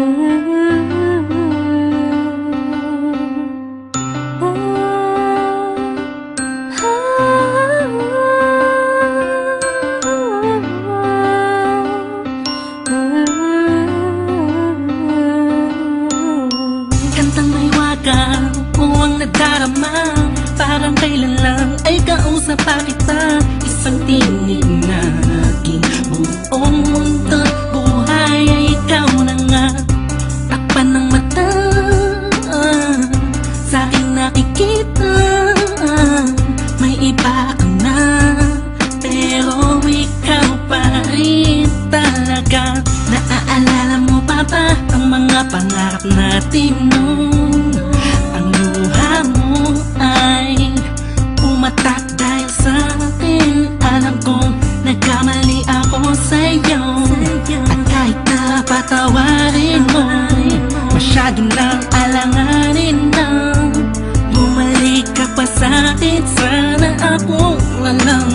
Kantang may waga, muwang nadarama, parang kailan lang ay kausap pa kita. Isang tinig na aking buong mundo, buhay ay ikaw na nga. Takpan ng mata, sa'king nakikita, may iba ka na, pero ikaw pa rin talaga. Naaalala mo pa ba ang mga pangarap natin noon? Ang luha mo ay umatak dahil sa akin. Alam kong nagkamali ako sa'yo, at kahit na patawarin mo, masyado nang alanganin na. Bumalik ka pa sa'kin, sana ako na lang.